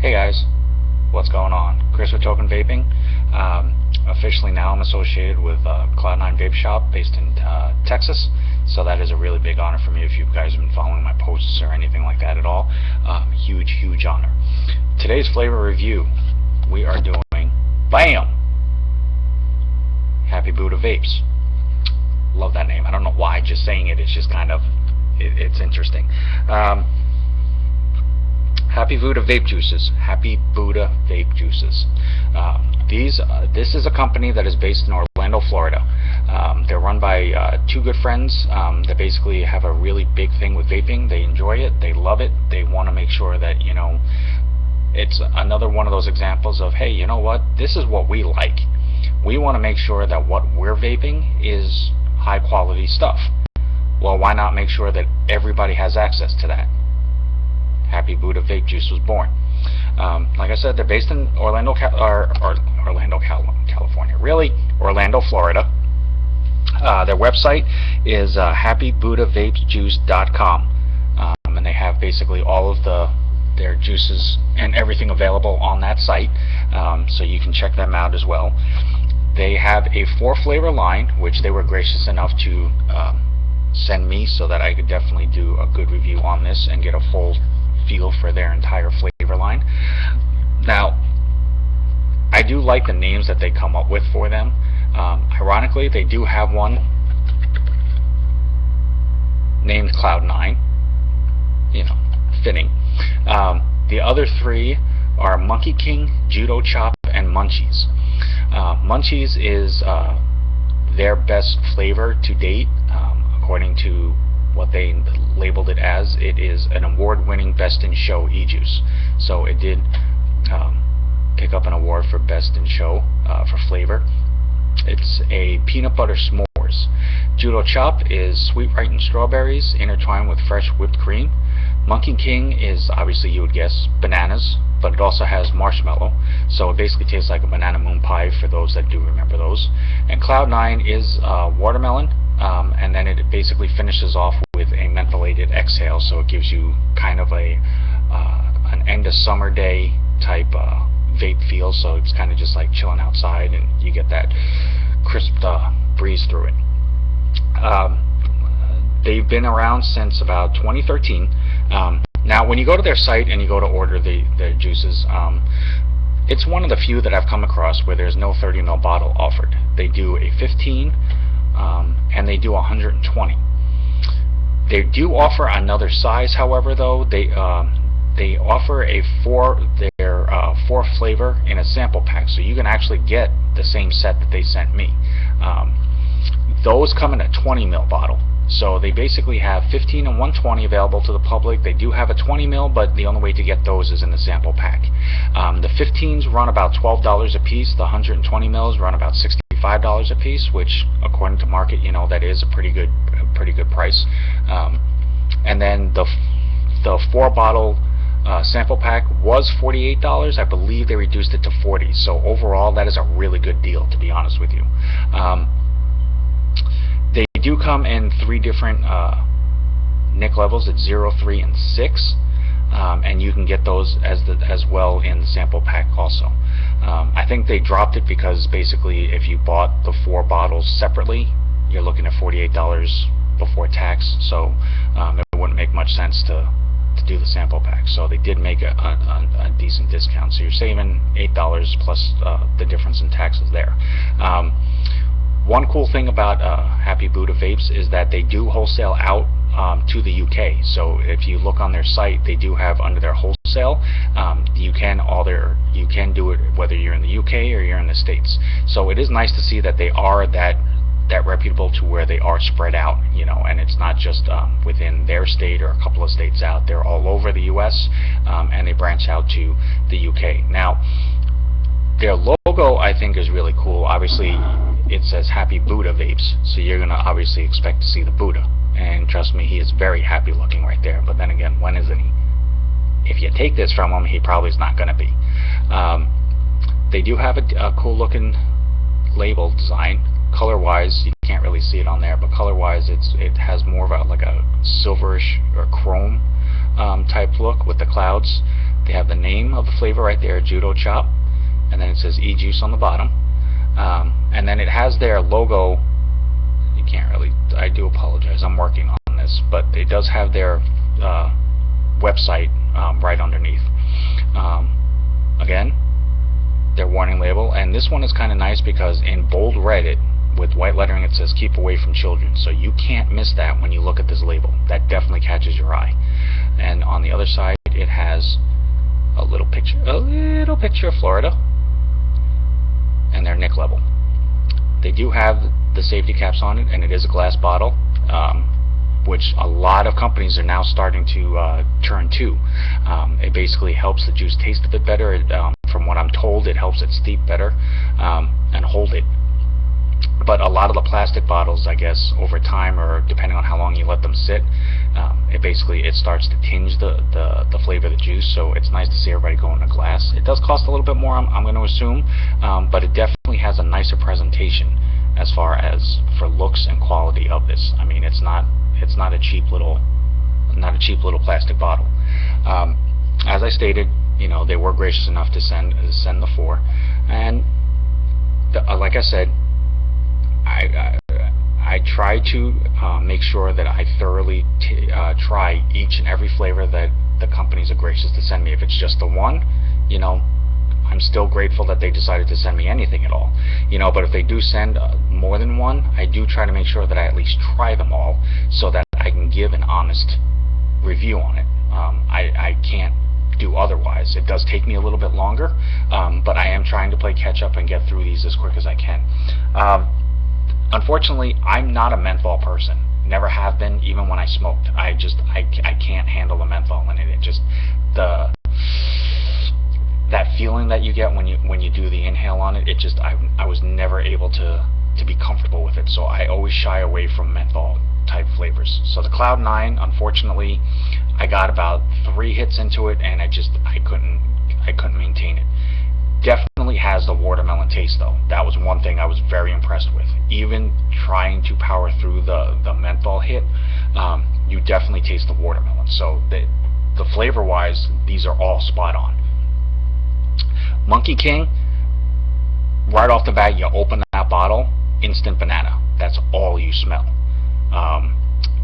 Hey guys, what's going on? Chris with Token Vaping. Officially now I'm associated with Cloud9 Vape Shop based in Texas, so that is a really big honor for me. If you guys have been following my posts or anything like that at all, huge honor. Today's flavor review, we are doing, BAM! Happy Buddha Vapes. Love that name. I don't know why, just saying it, it's just kind of, it's interesting. Happy Buddha Vape Juices. Happy Buddha Vape Juices. This is a company that is based in Orlando, Florida. They're run by two good friends that basically have a really big thing with vaping. They enjoy it. They love it. They want to make sure that, you know, it's another one of those examples of, hey, you know what? This is what we like. We want to make sure that what we're vaping is high quality stuff. Well, why not make sure that everybody has access to that? Happy Buddha Vape Juice was born. Like I said, they're based in Orlando, California. Really, Orlando, Florida. Their website is happybuddhavapejuice.com, and they have basically all of their juices and everything available on that site, so you can check them out as well. They have a 4-flavor line, which they were gracious enough to send me so that I could definitely do a good review on this and get a full feel for their entire flavor line. Now, I do like the names that they come up with for them. Ironically, they do have one named Cloud9. You know, fitting. The other 3 are Monkey King, Judo Chop, and Munchies. Munchies is their best flavor to date, according to what they labeled it as. It is an award-winning Best in Show e-juice. So it did pick up an award for Best in Show for flavor. It's a peanut butter s'mores. Judo Chop is sweet ripened strawberries intertwined with fresh whipped cream. Monkey King is, obviously you would guess, bananas, but it also has marshmallow. So it basically tastes like a banana moon pie for those that do remember those. And Cloud9 is watermelon. And then it basically finishes off with a mentholated exhale, so it gives you kind of an end of summer day type vape feel. So it's kind of just like chilling outside, and you get that crisp breeze through it. They've been around since about 2013. Now, when you go to their site and you go to order the juices, it's one of the few that I've come across where there's no 30 ml bottle offered. They do a 15. And they do 120. They do offer another size, however, though. They offer a 4 flavor in a sample pack, so you can actually get the same set that they sent me. Those come in a 20 ml bottle. So they basically have 15 and 120 available to the public. They do have a 20 ml, but the only way to get those is in the sample pack. The 15s run about $12 a piece. The 120 mls run about $65 a piece, which, according to market, you know, that is a pretty good price. And then the 4-bottle sample pack was $48. I believe they reduced it to $40. So overall, that is a really good deal, to be honest with you. They do come in 3 different nic levels. It's 0, 3, and 6. And you can get those as well in the sample pack also. I think they dropped it because basically if you bought the 4 bottles separately, you're looking at $48 before tax, so it wouldn't make much sense to do the sample pack. So they did make a decent discount, so you're saving $8 plus the difference in taxes there. One cool thing about Happy Buddha Vapes is that they do wholesale out to the UK. So if you look on their site, they do have under their wholesale, you can do it whether you're in the UK or you're in the States. So it is nice to see that they are that reputable to where they are spread out, you know, and it's not just within their state or a couple of states out. They're all over the US, and they branch out to the UK. Now, their logo, I think, is really cool. Obviously, it says Happy Buddha Vapes, so you're going to obviously expect to see the Buddha. And trust me, he is very happy looking right there. But then again, when isn't he? If you take this from him, he probably is not going to be. They do have a cool looking label design. Color-wise, you can't really see it on there, but color-wise, it has more of a silverish or chrome type look with the clouds. They have the name of the flavor right there, Judo Chop, and then it says e-juice on the bottom. And then it has their logo. You can't really, I do apologize, I'm working on this, but it does have their website right underneath. Again, their warning label, and this one is kind of nice because in bold red, with white lettering, it says keep away from children, so you can't miss that when you look at this label. That definitely catches your eye. And on the other side, it has a little picture of Florida and their nic level. They do have the safety caps on it, and it is a glass bottle, which a lot of companies are now starting to turn to. It basically helps the juice taste a bit better. From what I'm told, it helps it steep better and hold it. But a lot of the plastic bottles, I guess, over time, or depending on how long you let them sit, it starts to tinge the flavor of the juice. So it's nice to see everybody go in a glass. It does cost a little bit more, I'm going to assume, but it definitely has a nicer presentation as far as for looks and quality of this. I mean, it's not a cheap little plastic bottle. As I stated, they were gracious enough to send the 4, and like I said, I try to make sure that I thoroughly try each and every flavor that the companies are gracious to send me. If it's just the one, I'm still grateful that they decided to send me anything at all. But if they do send more than one, I do try to make sure that I at least try them all so that I can give an honest review on it. I can't do otherwise. It does take me a little bit longer, but I am trying to play catch up and get through these as quick as I can. Unfortunately, I'm not a menthol person. Never have been, even when I smoked. I can't handle the menthol in it. That feeling that you get when you do the inhale on it, I was never able to be comfortable with it. So I always shy away from menthol type flavors. So the Cloud 9, unfortunately, I got about 3 hits into it, and I couldn't maintain it. Definitely has the watermelon taste, though. That was one thing I was very impressed with. Even trying to power through the menthol hit, you definitely taste the watermelon. So the flavor wise, these are all spot on. Monkey King, right off the bat, you open that bottle, instant banana. That's all you smell.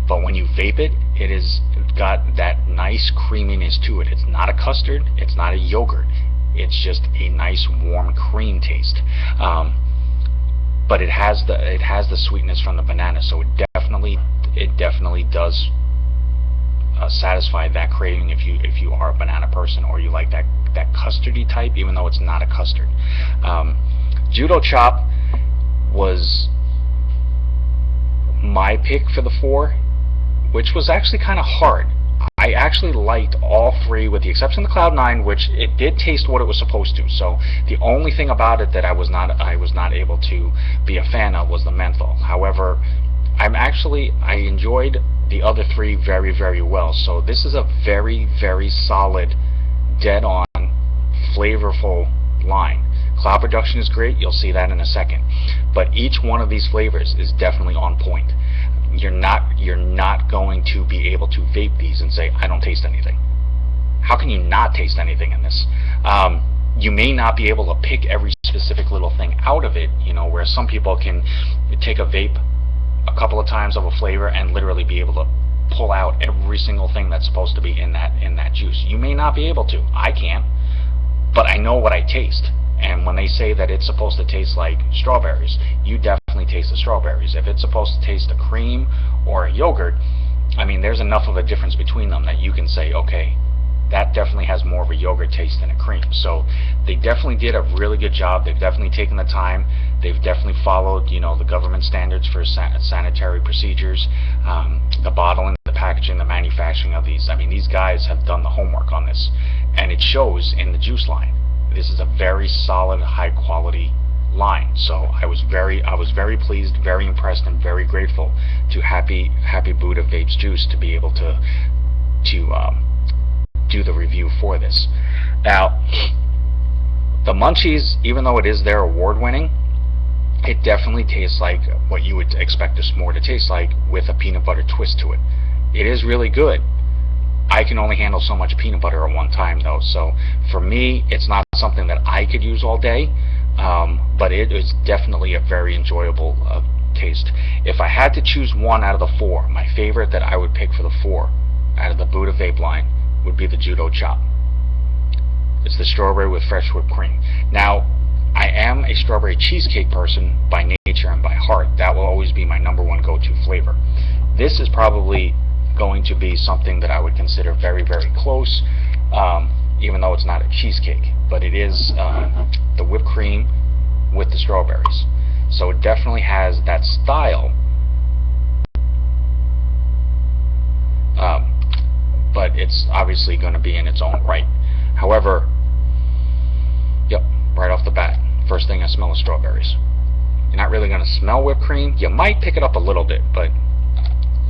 But when you vape it, it's got that nice creaminess to it. It's not a custard, it's not a yogurt. It's just a nice warm cream taste, but it has the sweetness from the banana, so it definitely does satisfy that craving if you are a banana person or you like that custardy type, even though it's not a custard. Judo Chop was my pick for the 4, which was actually kind of hard. I actually liked all 3 with the exception of the Cloud 9, which it did taste what it was supposed to. So the only thing about it that I was not able to be a fan of was the menthol. However, I enjoyed the other 3 very, very well. So this is a very, very solid, dead-on, flavorful line. Cloud production is great. You'll see that in a second. But each one of these flavors is definitely on point. You're not going to be able to vape these and say, I don't taste anything. How can you not taste anything in this? You may not be able to pick every specific little thing out of it, where some people can take a vape a couple of times of a flavor and literally be able to pull out every single thing that's supposed to be in that juice. You may not be able to. I can't. But I know what I taste. And when they say that it's supposed to taste like strawberries, you definitely taste the strawberries. If it's supposed to taste a cream or a yogurt, I mean, there's enough of a difference between them that you can say, okay, that definitely has more of a yogurt taste than a cream. So they definitely did a really good job. They've definitely taken the time. They've definitely followed, the government standards for sanitary procedures, the bottling, the packaging, the manufacturing of these. I mean, these guys have done the homework on this, and it shows in the juice line. This is a very solid, high quality line. So I was very pleased, very impressed, and very grateful to Happy Buddha Vape Juice to be able to do the review for this. Now, the Munchies, even though it is their award-winning, it definitely tastes like what you would expect a s'more to taste like, with a peanut butter twist to it. It is really good, I can only handle so much peanut butter at one time, though. So for me, it's not something that I could use all day, but it is definitely a very enjoyable taste. If I had to choose one out of the four, my favorite that I would pick for the four out of the Buddha Vape line would be the Judo Chop. It's the strawberry with fresh whipped cream. Now, I am a strawberry cheesecake person by nature and by heart. That will always be my number one go-to flavor. This is probably going to be something that I would consider very, very close, even though it's not a cheesecake, but it is the whipped cream with the strawberries. So it definitely has that style, but it's obviously going to be in its own right. However, yep, right off the bat, first thing I smell is strawberries. You're not really going to smell whipped cream. You might pick it up a little bit, but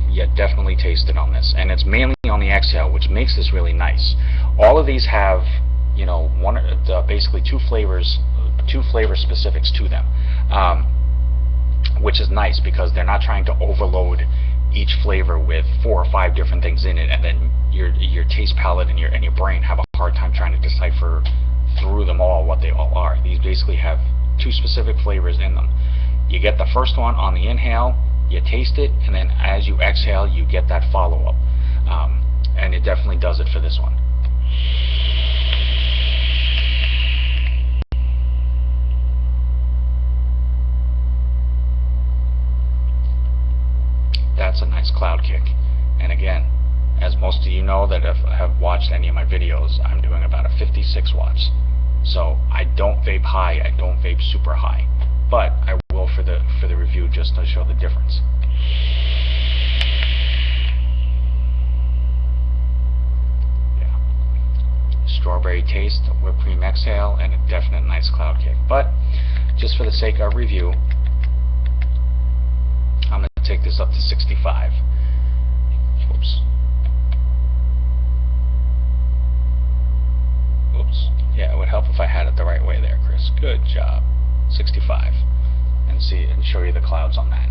you definitely taste it on this, and it's mainly on the exhale, which makes this really nice. All of these have, you know, basically two flavor specifics to them, which is nice because they're not trying to overload each flavor with 4 or 5 different things in it, and then your taste palette and your brain have a hard time trying to decipher through them all what they all are. These basically have 2 specific flavors in them. You get the first one on the inhale, you taste it, and then as you exhale, you get that follow-up. And it definitely does it for this one. That's a nice cloud kick. And again, as most of you know that have watched any of my videos, I'm doing about a 56 watts. So I don't vape high, I don't vape super high, but I will for the review just to show the difference. Yeah, strawberry taste, whipped cream exhale, and a definite nice cloud kick. But just for the sake of review, I'm going to take this up to 65. Whoops. Oops. Yeah, it would help if I had it the right way there, Chris. Good job. 65. And see and show you the clouds on that.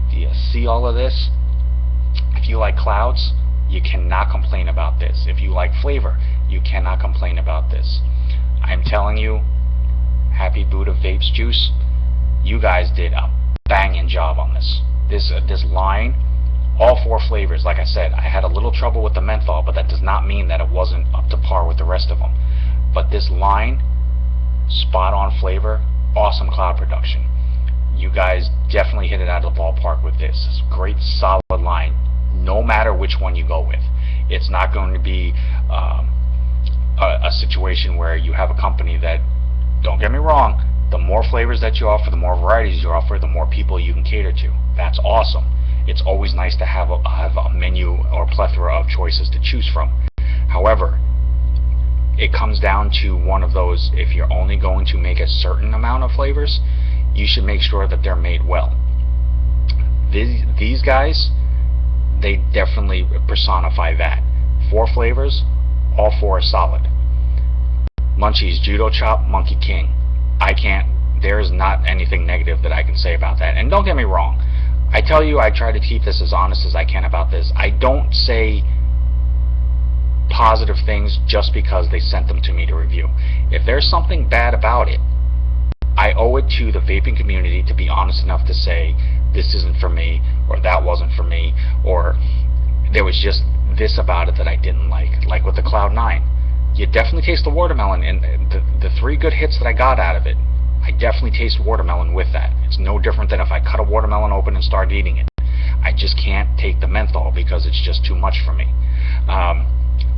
Do you see all of this? If you like clouds, you cannot complain about this. If you like flavor, you cannot complain about this. I'm telling you, Happy Buddha Vape Juice, you guys did a banging job on this. This line, all 4 flavors, like I said, I had a little trouble with the menthol, but that does not mean that it wasn't up to par with the rest of them. But this line, spot on flavor, awesome cloud production. You guys definitely hit it out of the ballpark with this. It's a great solid line, no matter which one you go with. It's not going to be a situation where you have a company that, don't get me wrong, the more flavors that you offer, the more varieties you offer, the more people you can cater to. That's awesome. It's always nice to have a menu or plethora of choices to choose from. However, it comes down to one of those, if you're only going to make a certain amount of flavors, you should make sure that they're made well. These guys, they definitely personify that. 4 flavors, all 4 are solid. Munchies, Judo Chop, Monkey King. There is not anything negative that I can say about that. And don't get me wrong, I tell you, I try to keep this as honest as I can about this. I don't say positive things just because they sent them to me to review. If there's something bad about it, I owe it to the vaping community to be honest enough to say, this isn't for me, or that wasn't for me, or there was just this about it that I didn't like with the Cloud 9. You definitely taste the watermelon, and the 3 good hits that I got out of it, I definitely taste watermelon with that. It's no different than if I cut a watermelon open and start eating it. I just can't take the menthol because it's just too much for me.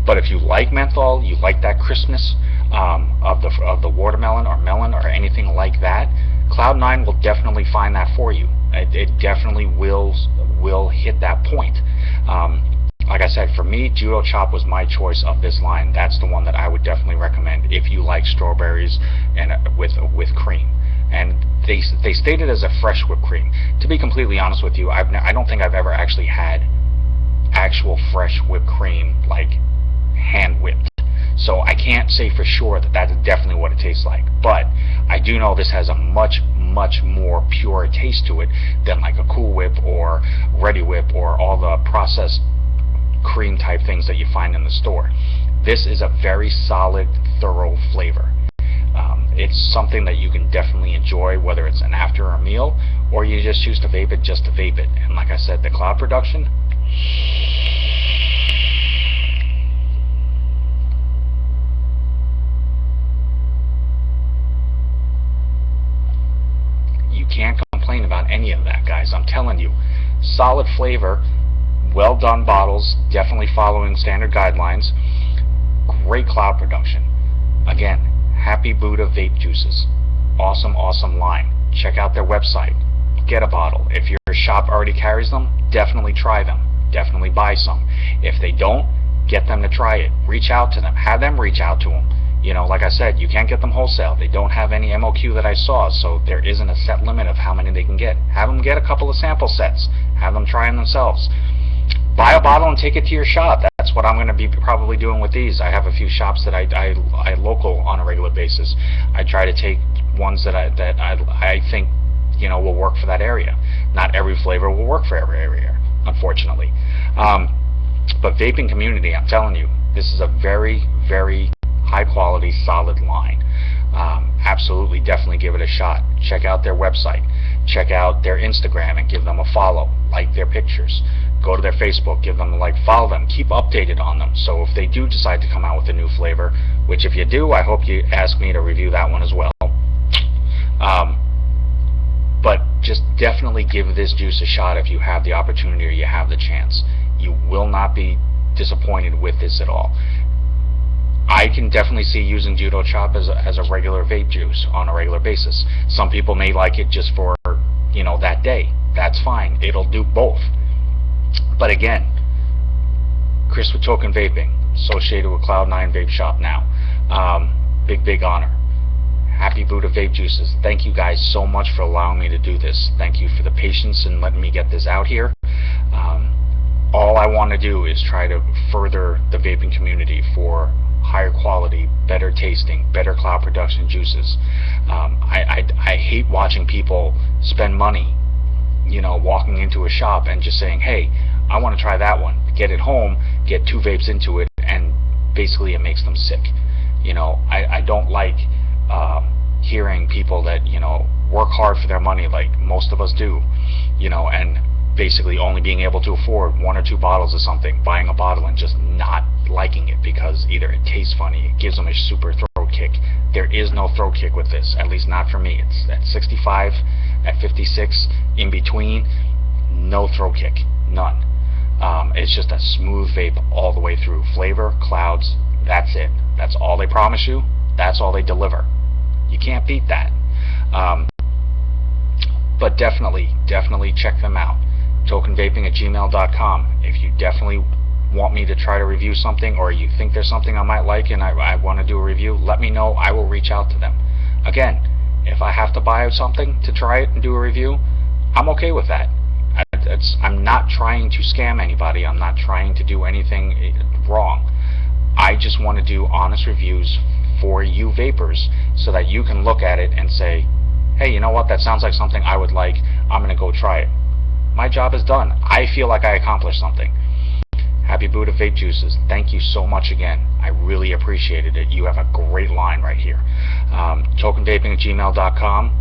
But if you like menthol, you like that crispness of the watermelon or melon or anything like that, Cloud 9 will definitely find that for you. It definitely will hit that point. Like I said, for me, Judo Chop was my choice of this line. That's the one that I would definitely recommend if you like strawberries and with cream. And they state it as a fresh whipped cream. To be completely honest with you, I don't think I've ever actually had actual fresh whipped cream, like hand whipped. So I can't say for sure that that's definitely what it tastes like, but I do know this has a much more pure taste to it than like a Cool Whip or Ready Whip or all the processed cream type things that you find in the store. This is a very solid, thorough flavor. It's something that you can definitely enjoy, whether it's an after a meal or you just choose to vape it just to vape it. And like I said, the cloud production, you can't complain about any of that, guys. I'm telling you, solid flavor, well done bottles, definitely following standard guidelines, great cloud production. Again, Happy Buddha Vape Juices, awesome line. Check out their website, get a bottle. If your shop already carries them, definitely try them, definitely buy some. If they don't, get them to try it. Reach out to them, have them reach out to them. You know, like I said, you can't get them wholesale. They don't have any MOQ that I saw, so there isn't a set limit of how many they can get. Have them get a couple of sample sets, have them try them themselves. Buy a bottle and take it to your shop. That's what I'm going to be probably doing with these. I have a few shops that I local on a regular basis. I try to take ones that I think, you know, will work for that area. Not every flavor will work for every area, unfortunately. But vaping community, I'm telling you, this is a very high quality, solid line. Absolutely, definitely give it a shot. Check out their website. Check out their Instagram and give them a follow. Like their pictures. Go to their Facebook, give them a like, follow them, keep updated on them. So if they do decide to come out with a new flavor, which if you do, I hope you ask me to review that one as well. But just definitely give this juice a shot if you have the opportunity or you have the chance. You will not be disappointed with this at all. I can definitely see using Judo Chop as a regular vape juice on a regular basis. Some people may like it just for, you know, that day. That's fine. It'll do both. But again, Chris with Token Vaping, associated with Cloud9 Vape Shop now. Big honor. Happy Buddha Vape Juices. Thank you guys so much for allowing me to do this. Thank you for the patience and letting me get this out here. All I want to do is try to further the vaping community for higher quality, better tasting, better cloud production juices. I hate watching people spend money, you know, walking into a shop and just saying, hey, I want to try that one. Get it home, get 2 vapes into it, and basically it makes them sick. You know, I don't like hearing people that, you know, work hard for their money like most of us do, you know, and basically only being able to afford 1 or 2 bottles of something, buying a bottle and just not liking it because either it tastes funny, it gives them a super throat kick. There is no throat kick with this, at least not for me. It's at 65, at 56, in between, no throat kick, none. It's just a smooth vape all the way through. Flavor, clouds, that's it. That's all they promise you, that's all they deliver. You can't beat that. But definitely check them out. tokenvaping@gmail.com. If you definitely want me to try to review something, or you think there's something I might like and I want to do a review, let me know. I will reach out to them. Again, if I have to buy something to try it and do a review, I'm okay with that. I'm not trying to scam anybody. I'm not trying to do anything wrong. I just want to do honest reviews for you vapors so that you can look at it and say, hey, you know what, that sounds like something I would like. I'm going to go try it. My job is done. I feel like I accomplished something. Happy Buddha Vape Juices, thank you so much again. I really appreciated it. You have a great line right here. Tokenvaping@gmail.com.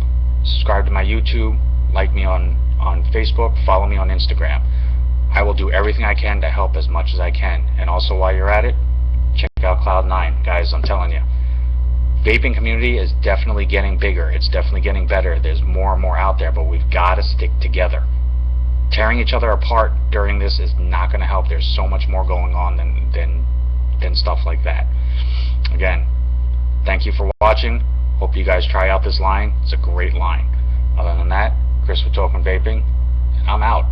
Subscribe to my YouTube. Like me on Facebook. Follow me on Instagram. I will do everything I can to help as much as I can. And also, while you're at it, check out Cloud9. Guys, I'm telling you, vaping community is definitely getting bigger. It's definitely getting better. There's more and more out there, but we've got to stick together. Tearing each other apart during this is not going to help. There's so much more going on than stuff like that. Again, thank you for watching. Hope you guys try out this line. It's a great line. Other than that, Chris with Token Vaping, I'm out.